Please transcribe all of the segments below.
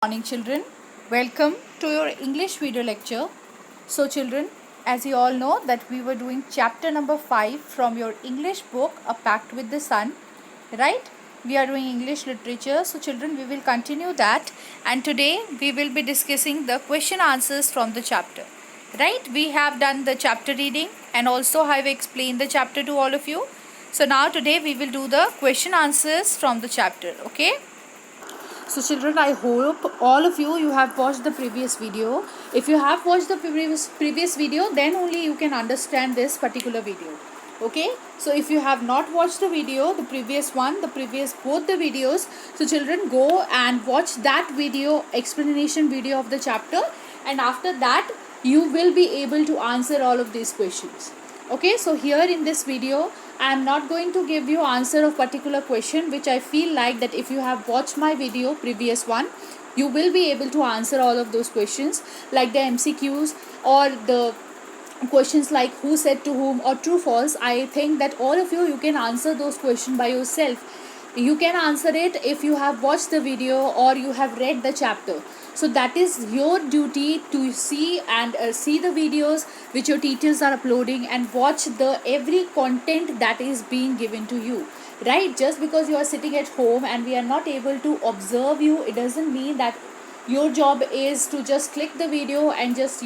Morning children, welcome to your English video lecture. So children, as you all know that we were doing chapter number 5 from your English book A Pact with the Sun, right? We are doing English literature. So children, we will continue that, and today we will be discussing the question answers from the chapter. Right? We have done the chapter reading and also I have explained the chapter to all of you. So now today we will do the question answers from the chapter. Okay? So children, I hope all of you have watched the previous video. If you have watched the previous video, then only you can understand this particular video. Okay, so if you have not watched the video, the previous one, the previous both the videos, so children, go and watch that video, explanation video of the chapter, and after that you will be able to answer all of these questions. Okay, so here in this video I am not going to give you answer of particular question, which I feel like that if you have watched my video previous one, you will be able to answer all of those questions, like the MCQs or the questions like who said to whom or true false. I think that all of you can answer those questions by yourself. You can answer it if you have watched the video or you have read the chapter. So that is your duty to see and see the videos which your teachers are uploading and watch the every content that is being given to you, right? Just because you are sitting at home and we are not able to observe you, it doesn't mean that your job is to just click the video and just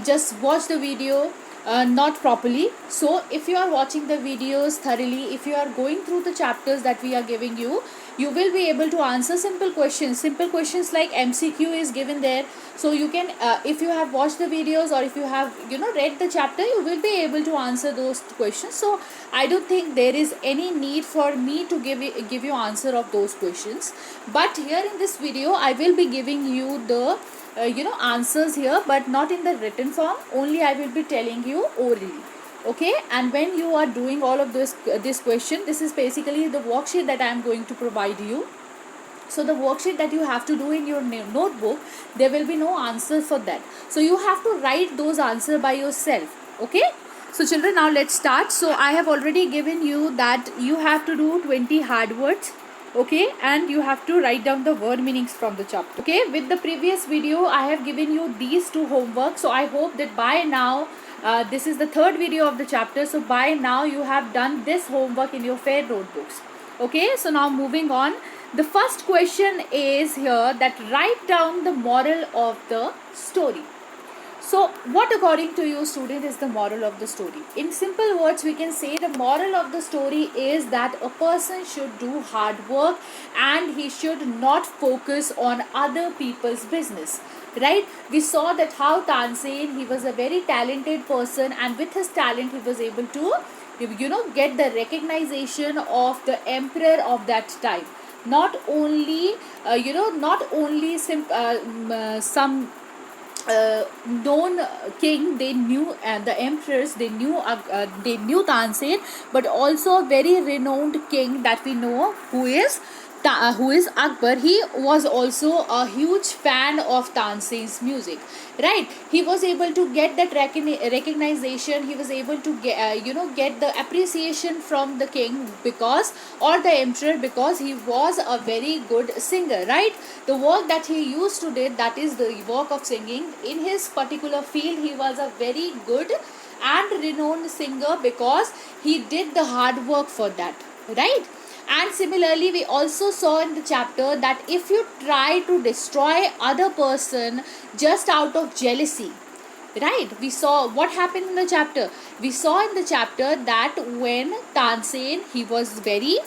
just watch the video not properly. So if you are watching the videos thoroughly, if you are going through the chapters that we are giving you, you will be able to answer simple questions like MCQ is given there. So you can if you have watched the videos or if you have read the chapter, you will be able to answer those questions. So I don't think there is any need for me to give you answer of those questions, but here in this video I will be giving you the answers here, but not in the written form. Only I will be telling you orally. Okay, and when you are doing all of this question, this is basically the worksheet that I am going to provide you. So the worksheet that you have to do in your notebook, there will be no answer for that, so you have to write those answers by yourself. Okay, so children, now let's start. So I have already given you that you have to do 20 hard words. Okay, and you have to write down the word meanings from the chapter. Okay, with the previous video I have given you these two homework, so I hope that by now this is the third video of the chapter, so by now you have done this homework in your fair notebooks. Okay, so now moving on, the first question is here that write down the moral of the story. So what according to you, student, is the moral of the story? In simple words, we can say the moral of the story is that a person should do hard work and he should not focus on other people's business. Right? We saw that how Tansen, he was a very talented person, and with his talent he was able to get the recognition of the emperor of that time. Not only some known king they knew, and the emperors they knew Tansen, but also a very renowned king that we know who is Akbar. He was also a huge fan of Tansen's music, right? He was able to get that recognition. He was able to get the appreciation from the king because, or the emperor, because he was a very good singer, right? The work that he used to do, that is the work of singing. In his particular field, he was a very good and renowned singer because he did the hard work for that, right? And similarly, we also saw in the chapter that if you try to destroy other person just out of jealousy, right? We saw what happened in the chapter. We saw in the chapter that when Tansen, he was very,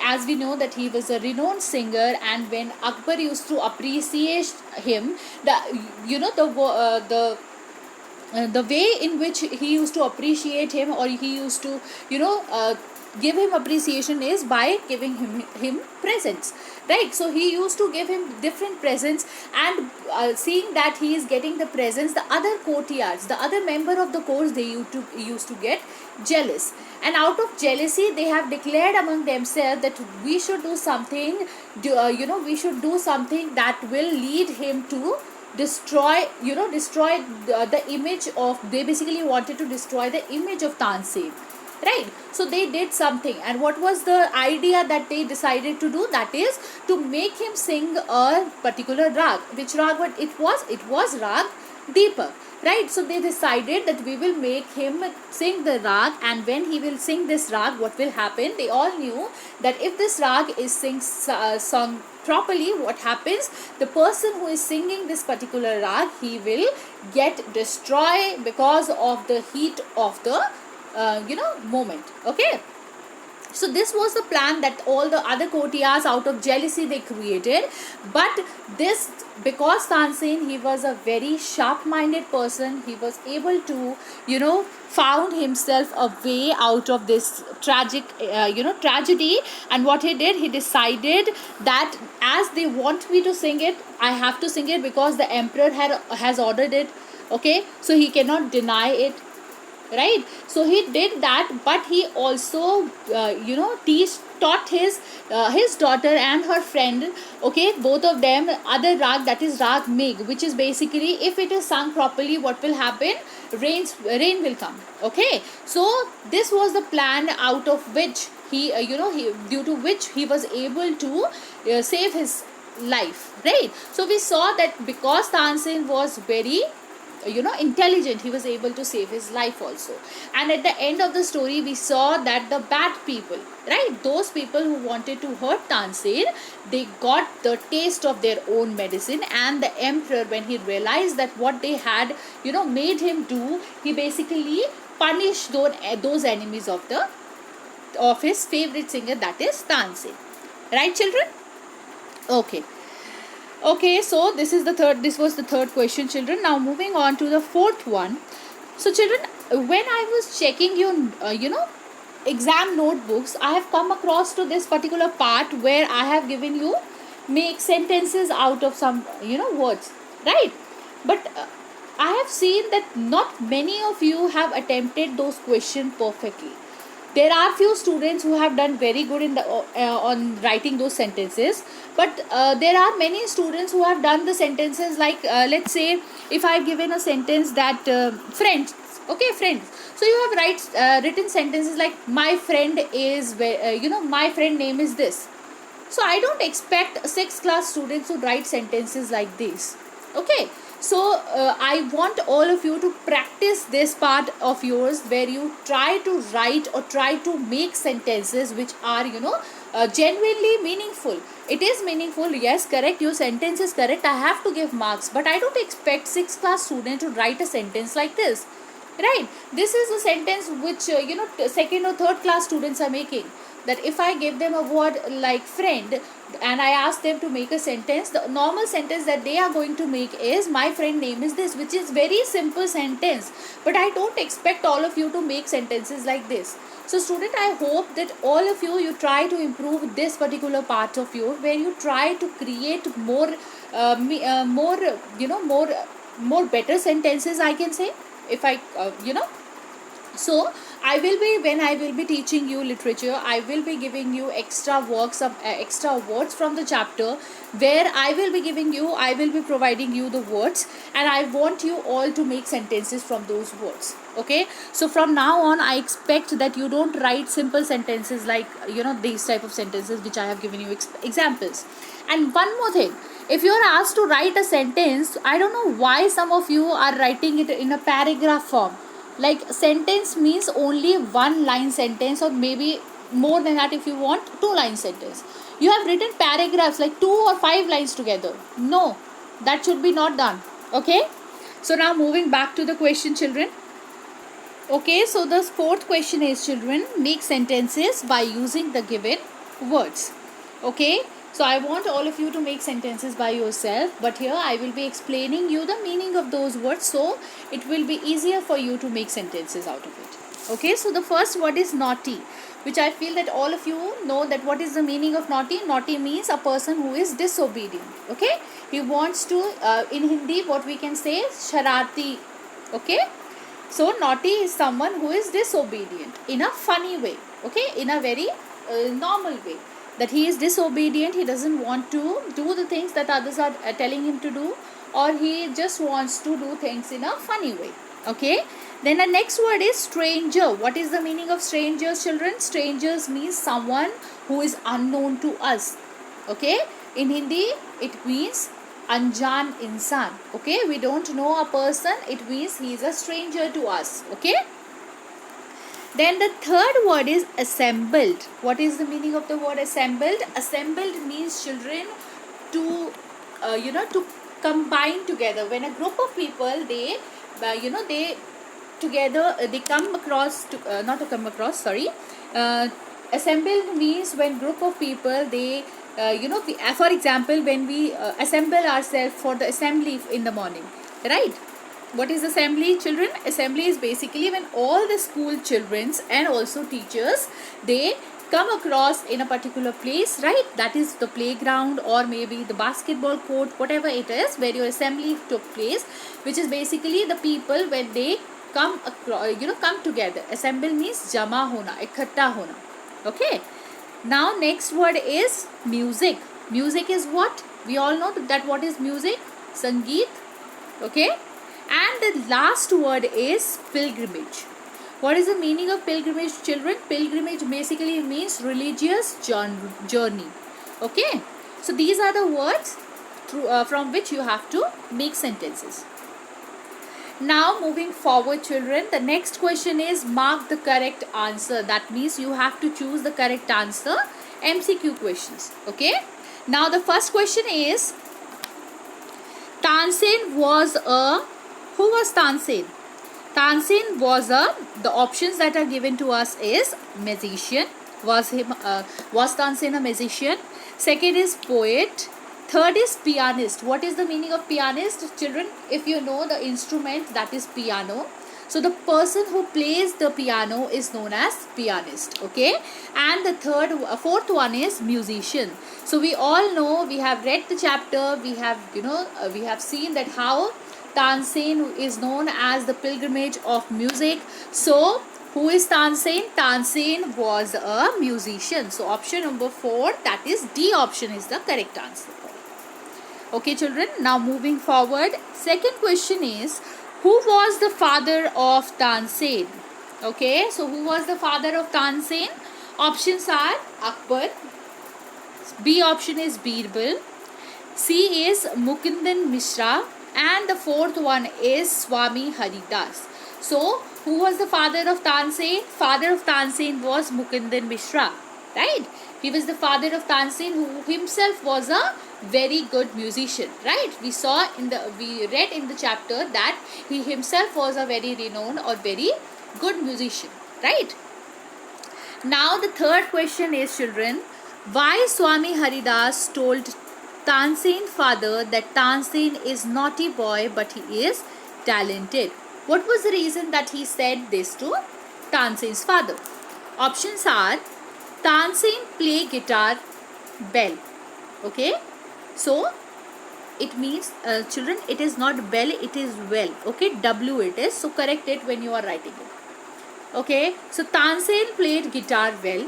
as we know that he was a renowned singer, and when Akbar used to appreciate him, the way in which he used to appreciate him, or he used to give him appreciation, is by giving him presents, right? So he used to give him different presents, and seeing that he is getting the presents, the other courtiers, the other member of the court, they used to get jealous, and out of jealousy they have declared among themselves that we should do something, we should do something that will lead him to destroy the image of, they basically wanted to destroy the image of Tansen, right? So they did something, and what was the idea that they decided to do? That is to make him sing a particular rag. Which rag it was rag Deepak, right? So they decided that we will make him sing the rag, and when he will sing this rag, what will happen? They all knew that if this rag is sung properly, what happens? The person who is singing this particular rag, he will get destroyed because of the heat of the moment. Okay, so this was the plan that all the other courtiers, out of jealousy, they created. But this, because Tansen, he was a very sharp minded person, he was able to found himself a way out of this tragic tragedy. And what he did, he decided that as they want me to sing it, I have to sing it, because the emperor has ordered it. Okay, so he cannot deny it, right? So he did that, but he also taught his daughter and her friend, okay, both of them, other rag, that is rag Meg, which is basically, if it is sung properly, what will happen? Rain will come. Okay, so this was the plan out of which he due to which he was able to save his life, right? So we saw that because Tansen was very intelligent, he was able to save his life also. And at the end of the story, we saw that the bad people, right, those people who wanted to hurt Tansen, they got the taste of their own medicine. And the emperor, when he realized that what they had made him do, he basically punished those enemies of his favorite singer, that is Tansen. Right, children? Okay, so this was the third question, children. Now moving on to the fourth one. So children, when I was checking your exam notebooks, I have come across to this particular part where I have given you make sentences out of some words, right? But I have seen that not many of you have attempted those questions perfectly. There are few students who have done very good in the on writing those sentences, but there are many students who have done the sentences like let's say, if I've given a sentence that friends, okay, friends, so you have written sentences like my friend is my friend name is this. So I don't expect 6th class students to write sentences like this. Okay, so I want all of you to practice this part of yours, where you try to write or try to make sentences which are genuinely meaningful. It is meaningful, yes, correct, your sentence is correct, I have to give marks, but I don't expect 6th class student to write a sentence like this, right? This is a sentence which 2nd or 3rd class students are making. That if I give them a word like friend and I ask them to make a sentence, the normal sentence that they are going to make is my friend name is this, which is very simple sentence. But I don't expect all of you to make sentences like this. So student, I hope that all of you try to improve this particular part of you, where you try to create more better sentences, I can say, if I so I will be, when I will be teaching you literature, I will be giving you extra work, some extra words from the chapter, where I will be providing you the words, and I want you all to make sentences from those words. Okay, so from now on, I expect that you don't write simple sentences like these type of sentences which I have given you examples. And one more thing, if you are asked to write a sentence, I don't know why some of you are writing it in a paragraph form. Like sentence means only one line sentence, or maybe more than that if you want, 2-line sentence. You have written paragraphs like 2 or 5 lines together. No, that should be not done. Okay, so now moving back to the question, children. Okay, so the fourth question is, children, make sentences by using the given words. Okay, so I want all of you to make sentences by yourself, but here I will be explaining you the meaning of those words, so it will be easier for you to make sentences out of it. Okay, so the first word is naughty, which I feel that all of you know that what is the meaning of naughty. Naughty means a person who is disobedient. Okay, he wants to in Hindi what we can say is shararti. Okay, so naughty is someone who is disobedient in a funny way. Okay, in a very normal way, that he is disobedient, he doesn't want to do the things that others are telling him to do, or he just wants to do things in a funny way. Okay, Then the next word is stranger. What is the meaning of strangers, children? Strangers means someone who is unknown to us. Okay, in Hindi it means anjan insan. Okay, we don't know a person, it means he is a stranger to us. Okay. Then the third word is assembled. What is the meaning of the word assembled? Assembled means, children, to to combine together. When a group of people, they they together, they come across to, not to come across, sorry, assembled means when group of people, they for example, when we assemble ourselves for the assembly in the morning, right? What is assembly, children? Assembly is basically when all the school childrens and also teachers, they come across in a particular place, right? That is the playground or maybe the basketball court, whatever it is, where your assembly took place, which is basically the people when they come across, come together. Assemble means jama hona, ikhatta hona. Okay. Now next word is music. Music is what? We all know that what is music? Sangeet. Okay. And the last word is pilgrimage. What is the meaning of pilgrimage, children? Pilgrimage basically means religious journey. Okay. So these are the words from which you have to make sentences. Now moving forward, children, the next question is mark the correct answer. That means you have to choose the correct answer. MCQ questions. Okay. Now the first question is, Tansen was a... Who was Tansen? Tansen was the options that are given to us is magician. Was Tansen a magician? Second is poet. Third is pianist. What is the meaning of pianist, children? If you know the instrument, that is piano. So the person who plays the piano is known as pianist. Okay. And the fourth one is musician. So we all know, we have read the chapter, we have we have seen that how Tansen is known as the pilgrimage of music. So who is Tansen? Tansen was a musician. So option number 4, that is D option, is the correct answer. Okay, children. Now moving forward, second question is, who was the father of Tansen? Okay, so who was the father of Tansen? Options are Akbar. B option is Birbal. C is Mukundan Mishra. And the fourth one is Swami Haridas. So who was the father of Tansen? Father of Tansen was Mukundan Mishra, right? He was the father of Tansen, who himself was a very good musician, right? We read in the chapter that he himself was a very renowned or very good musician, right? Now the third question is, children, why Swami Haridas told Tansen's father that Tansen is naughty boy but he is talented? What was the reason that he said this to Tansen's father? Options are Tansen play guitar well. Okay. So it means, children, it is not bell, it is well. Okay. W it is. So correct it when you are writing it. Okay. So Tansen played guitar well.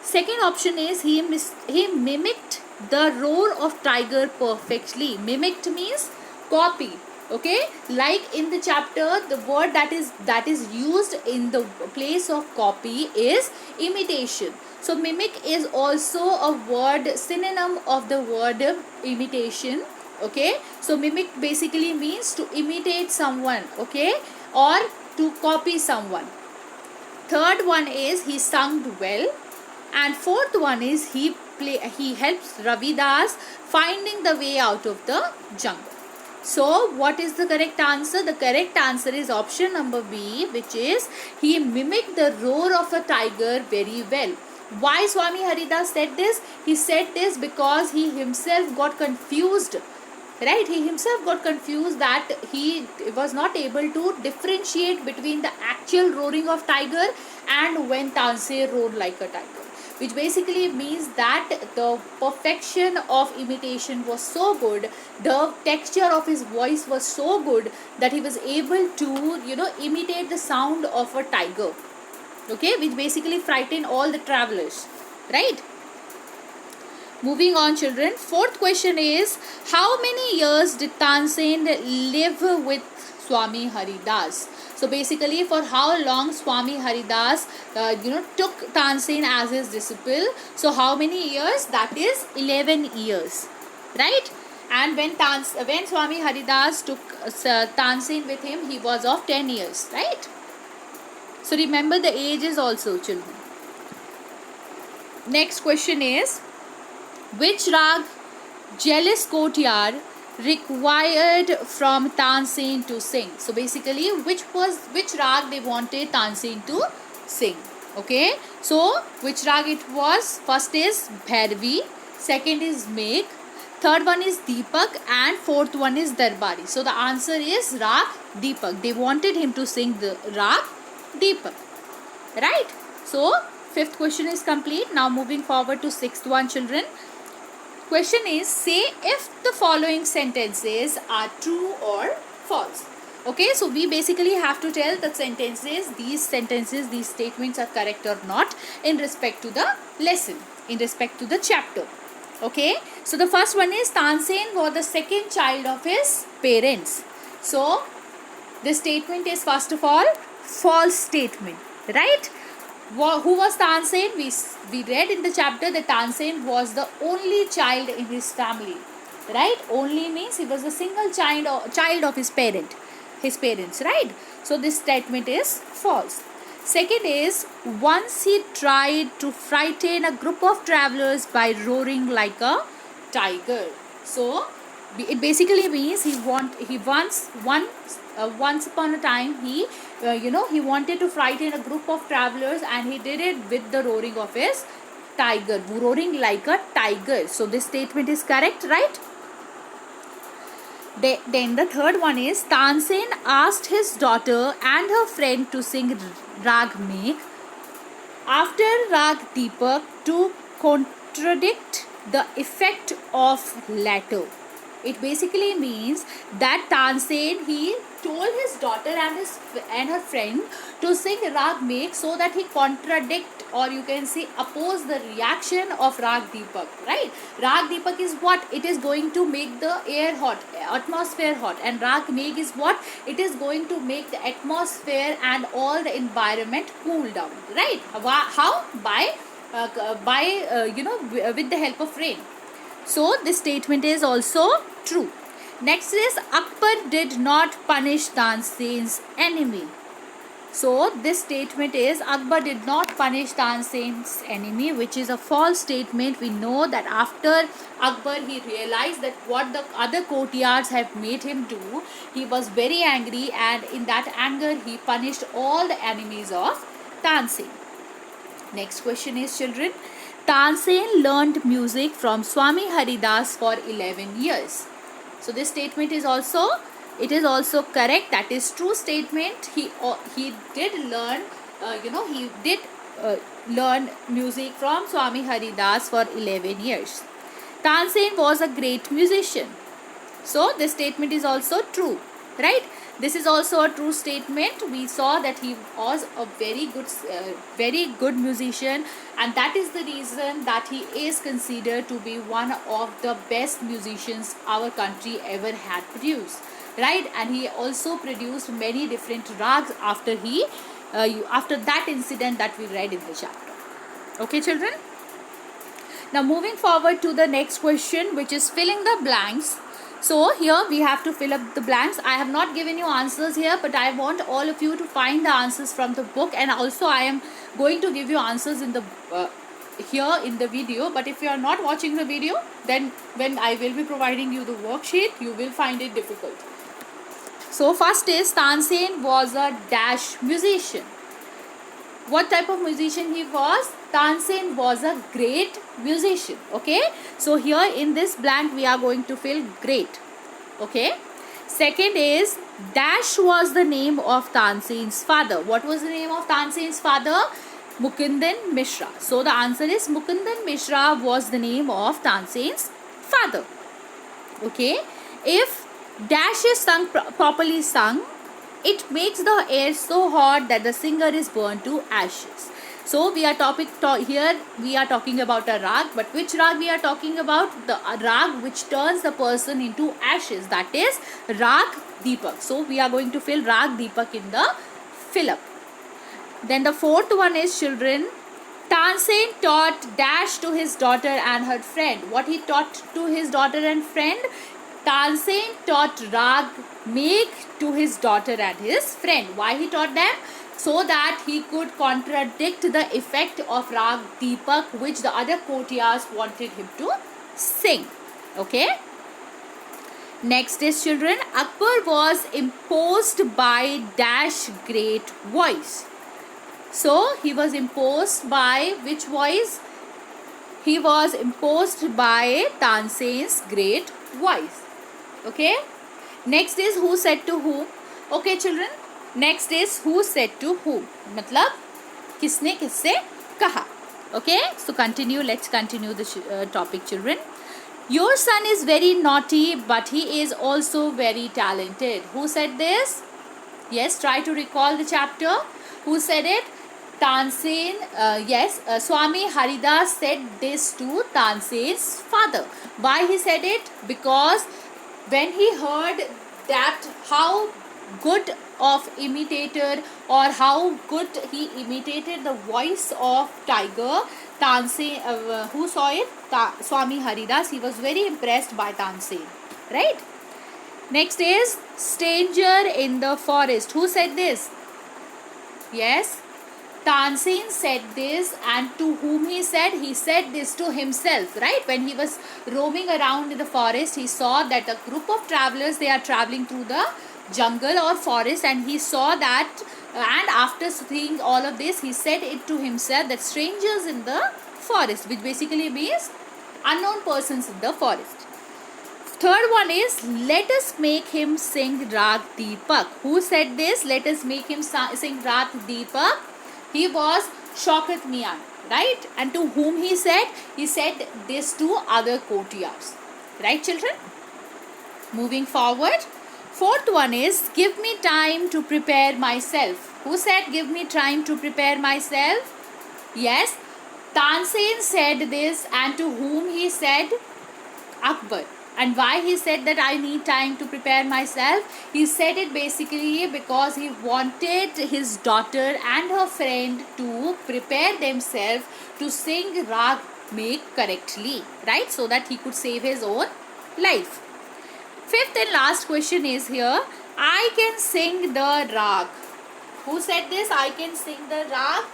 Second option is he mimicked the roar of tiger perfectly. Mimicked means copy. Okay, like in the chapter, the word that is used in the place of copy is imitation. So mimic is also a word synonym of the word imitation. Okay, so mimic basically means to imitate someone, okay, or to copy someone. Third one is he sung well. And fourth one is he helps Ravidas finding the way out of the jungle. So what is the correct answer? The correct answer is option number B, which is he mimicked the roar of a tiger very well. Why Swami Haridas said this? He said this because he himself got confused. Right? He himself got confused that he was not able to differentiate between the actual roaring of tiger and when Tansen roared like a tiger. Which basically means that the perfection of imitation was so good, the texture of his voice was so good that he was able to, imitate the sound of a tiger. Okay, which basically frightened all the travelers, right? Moving on, children. Fourth question is, how many years did Tansen live with Swami Haridas. So basically, for how long Swami Haridas took Tansen as his disciple? So how many years? That is 11 years, right? And when Swami Haridas took Tansen with him, he was of 10 years, right? So remember the ages also, children. Next question is, which rag jealous courtier required from Tansen to sing? So basically, which rag they wanted Tansen to sing? Okay, so which rag it was? First is Bhairavi, second is Megh, third one is Deepak, and fourth one is Darbari. So the answer is rag Deepak. They wanted him to sing the rag Deepak, right? So fifth question is complete. Now moving forward to sixth one, children. Question is, say if the following sentences are true or false. Okay, so we basically have to tell the these statements are correct or not in respect to the lesson, in respect to the chapter. Okay, so the first one is, Tansen was the second child of his parents. So this statement is first of all false statement, right? Who was Tansen? We read in the chapter that Tansen was the only child in his family, right? Only means he was a single child of his parents, right? So this statement is false. Second is, once he tried to frighten a group of travelers by roaring like a tiger. So it basically means once upon a time he wanted to frighten a group of travelers, and he did it with the roaring of his tiger, roaring like a tiger. So this statement is correct, right? Then the third one is, Tansen asked his daughter and her friend to sing Rag Megh after Rag Deepak to contradict the effect of latter. It basically means that Tansen, he told his daughter and her friend to sing Rag Megh so that he contradict, or you can say oppose, the reaction of Rag Deepak, right? Rag Deepak is what? It is going to make the air hot, atmosphere hot, and Rag Megh is what? It is going to make the atmosphere and all the environment cool down, right? How? With the help of rain. So this statement is also true. Next is, Akbar did not punish Tansen's enemy. So this statement is, Akbar did not punish Tansen's enemy, which is a false statement. We know that after Akbar, he realized that what the other courtiers have made him do, he was very angry, and in that anger he punished all the enemies of Tansen. Next question is, children, Tansen learned music from Swami Haridas for 11 years. So this statement is also correct. That is true statement. He did learn learn music from Swami Haridas for 11 years. Tansen was a great musician. So this statement is also true, right? This is also a true statement. We saw that he was a very good musician, and that is the reason that he is considered to be one of the best musicians our country ever had produced, right? And he also produced many different rags after that incident that we read in the chapter. Okay, children? Now moving forward to the next question, which is filling the blanks. So here we have to fill up the blanks. I have not given you answers here, but I want all of you to find the answers from the book, and also I am going to give you answers in the here in the video. But if you are not watching the video, then when I will be providing you the worksheet, you will find it difficult. So first is, Tansen was a dash musician. What type of musician he was? Tansen was a great musician. Okay, so here in this blank we are going to fill great. Okay, second is, dash was the name of Tansen's father. What was the name of Tansen's father? Mukundan Mishra. So the answer is, Mukundan Mishra was the name of Tansen's father. Okay, if dash is properly sung, it makes the air so hot that the singer is burned to ashes. So we are here we are talking about a rag, but which rag we are talking about? The rag which turns the person into ashes, that is rag Deepak. So we are going to fill rag Deepak in the fill up. Then the fourth one is, children, Tansen taught dash to his daughter and her friend. What he taught to his daughter and friend? Tansen taught rag make to his daughter and his friend. Why he taught them? So that he could contradict the effect of rag Deepak, which the other courtiers wanted him to sing. Okay. Next is, children, Akbar was imposed by dash great voice. So he was imposed by which voice? He was imposed by Tansen's great voice. Okay. Next is, who said to whom? Okay, children. Next is, who said to whom? मतलब किसने किससे कहा? Okay. So continue. Let's continue the topic, children. Your son is very naughty, but he is also very talented. Who said this? Yes. Try to recall the chapter. Who said it? Tansen, Swami Haridas said this to Tansen's father. Why he said it? Because when he heard that how good of imitator or how good he imitated the voice of tiger, Tansen, who saw it? Swami Haridas. He was very impressed by Tansen. Right? Next is, stranger in the forest. Who said this? Yes. Tansen said this, and to whom he said? He said this to himself, right? When he was roaming around in the forest, he saw that a group of travelers, they are traveling through the jungle or forest, and he saw that, and after seeing all of this, he said it to himself, that strangers in the forest, which basically means unknown persons in the forest. Third one is, let us make him sing Rag Deepak. Who said this? Let us make him sing Rag Deepak. He was Shaukat Mian, right? And to whom he said? He said this to other courtiers. Right, children? Moving forward. Fourth one is, give me time to prepare myself. Who said give me time to prepare myself? Yes. Tansen said this, and to whom he said? Akbar. And why he said that I need time to prepare myself? He said it basically because he wanted his daughter and her friend to prepare themselves to sing Rag make correctly, right? So that he could save his own life. Fifth and last question is here, I can sing the Rag. Who said this? I can sing the Rag.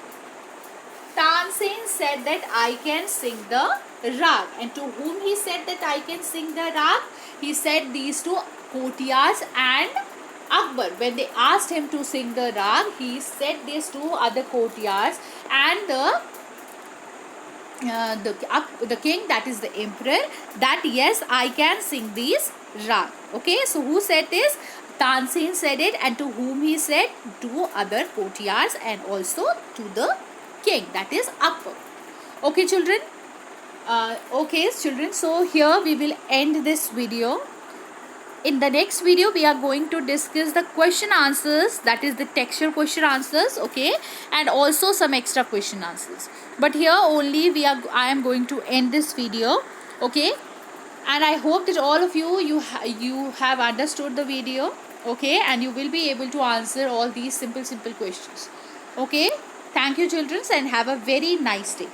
Tansen said that I can sing the Rag. And to whom he said that I can sing the Rag? He said these two courtiers and Akbar. When they asked him to sing the Rag, he said this to other courtiers and the king, that is the emperor, that yes, I can sing these Rag. Okay, so who said this? Tansen said it, and to whom he said? To other courtiers and also to the king, that is Akbar. Okay, children. So here we will end this video. In the next video, we are going to discuss the question answers, that is the textual question answers, okay, and also some extra question answers. But here only I am going to end this video, okay, and I hope that all of you have understood the video, okay, and you will be able to answer all these simple questions, okay. Thank you, children, and have a very nice day.